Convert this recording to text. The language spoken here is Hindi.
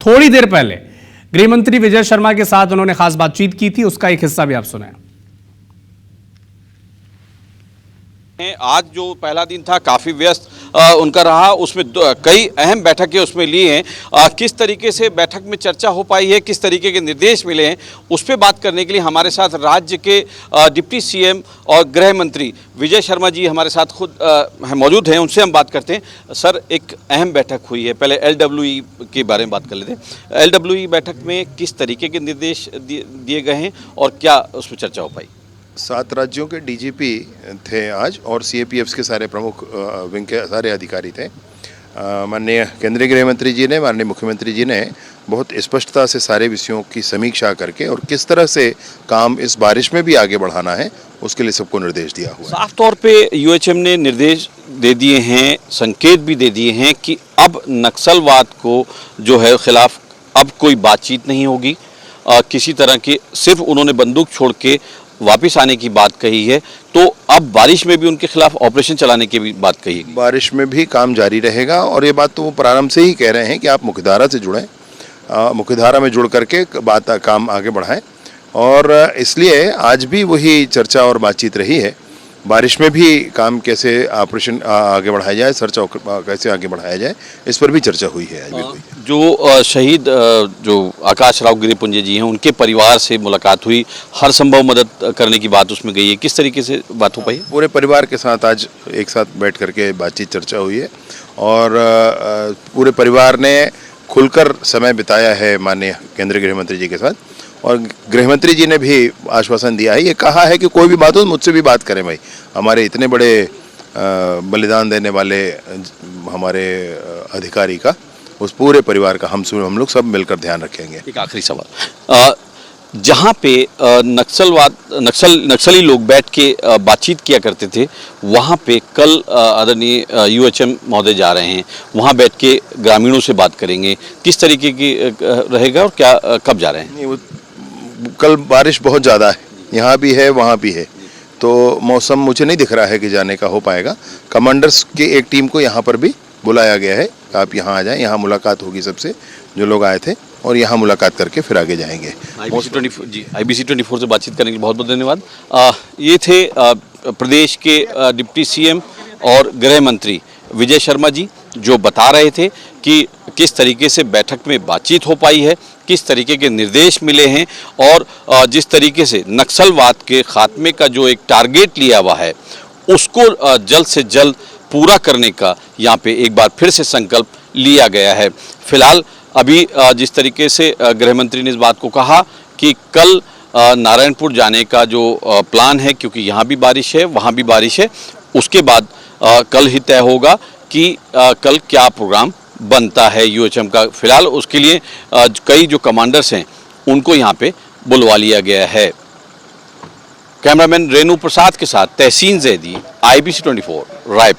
थोड़ी देर पहले गृह मंत्री विजय शर्मा के साथ उन्होंने खास बातचीत की थी, उसका एक हिस्सा भी आप सुनाएं। आज जो पहला दिन था काफ़ी व्यस्त उनका रहा, उसमें कई अहम बैठकें उसमें ली हैं। किस तरीके से बैठक में चर्चा हो पाई है, किस तरीके के निर्देश मिले हैं, उस पर बात करने के लिए हमारे साथ राज्य के डिप्टी सीएम और गृह मंत्री विजय शर्मा जी हमारे साथ खुद मौजूद हैं। उनसे हम बात करते हैं। सर, एक अहम बैठक हुई है, पहले LWE के बारे में बात कर लेते हैं। LWE बैठक में किस तरीके के निर्देश दिए गए हैं और क्या उसमें चर्चा हो पाई? 7 राज्यों के DGP थे आज और CAPFs के सारे प्रमुख विंग के सारे अधिकारी थे। माननीय केंद्रीय गृह मंत्री जी ने, माननीय मुख्यमंत्री जी ने बहुत स्पष्टता से सारे विषयों की समीक्षा करके और किस तरह से काम इस बारिश में भी आगे बढ़ाना है उसके लिए सबको निर्देश दिया हुआ है। साफ तौर पे UHM ने निर्देश दे दिए हैं, संकेत भी दे दिए हैं कि अब नक्सलवाद को जो है खिलाफ अब कोई बातचीत नहीं होगी। किसी तरह की सिर्फ उन्होंने बंदूक छोड़ के वापस आने की बात कही है, तो अब बारिश में भी उनके खिलाफ ऑपरेशन चलाने की भी बात कही है। बारिश में भी काम जारी रहेगा और ये बात तो वो प्रारंभ से ही कह रहे हैं कि आप मुख्यधारा से जुड़ें, मुख्यधारा में जुड़ करके काम आगे बढ़ाएं और इसलिए आज भी वही चर्चा और बातचीत रही है। बारिश में भी काम कैसे ऑपरेशन आगे बढ़ाया जाए, सर्च कैसे आगे बढ़ाया जाए, इस पर भी चर्चा हुई है। जो शहीद जो आकाश राव गिरिपुंज जी हैं, उनके परिवार से मुलाकात हुई, हर संभव मदद करने की बात उसमें गई है। किस तरीके से बात हो पाई? पूरे परिवार के साथ आज एक साथ बैठ करके बातचीत चर्चा हुई है और पूरे परिवार ने खुलकर समय बिताया है माननीय केंद्रीय गृह मंत्री जी के साथ और गृह मंत्री जी ने भी आश्वासन दिया है, ये कहा है कि कोई भी बात हो मुझसे भी बात करें भाई। हमारे इतने बड़े बलिदान देने वाले हमारे अधिकारी का, उस पूरे परिवार का हम लोग सब मिलकर ध्यान रखेंगे। एक आखिरी सवाल, जहाँ पे नक्सली लोग बैठ के बातचीत किया करते थे, वहाँ पे कल आदरणीय UHM महोदय जा रहे हैं, वहाँ बैठ के ग्रामीणों से बात करेंगे। किस तरीके की रहेगा और क्या कब जा रहे हैं? कल बारिश बहुत ज़्यादा है, यहाँ भी है वहाँ भी है, तो मौसम मुझे नहीं दिख रहा है कि जाने का हो पाएगा। कमांडर्स की एक टीम को यहाँ पर भी बुलाया गया है, आप यहाँ आ जाएं, यहाँ मुलाकात होगी सबसे जो लोग आए थे और यहाँ मुलाकात करके फिर आगे जाएंगे। IBC 24 से बातचीत करने के लिए बहुत बहुत धन्यवाद। ये थे प्रदेश के डिप्टी CM और गृह मंत्री विजय शर्मा जी, जो बता रहे थे कि किस तरीके से बैठक में बातचीत हो पाई है, किस तरीके के निर्देश मिले हैं और जिस तरीके से नक्सलवाद के खात्मे का जो एक टारगेट लिया हुआ है उसको जल्द से जल्द पूरा करने का यहाँ पे एक बार फिर से संकल्प लिया गया है। फिलहाल अभी जिस तरीके से गृह मंत्री ने इस बात को कहा कि कल नारायणपुर जाने का जो प्लान है, क्योंकि यहाँ भी बारिश है वहाँ भी बारिश है, उसके बाद कल ही तय होगा कि कल क्या प्रोग्राम बनता है UHM का। फिलहाल उसके लिए कई जो कमांडर्स हैं उनको यहाँ पे बुलवा लिया गया है। कैमरामैन रेणु प्रसाद के साथ तहसीन जैदी, IBC 24 रायपुर।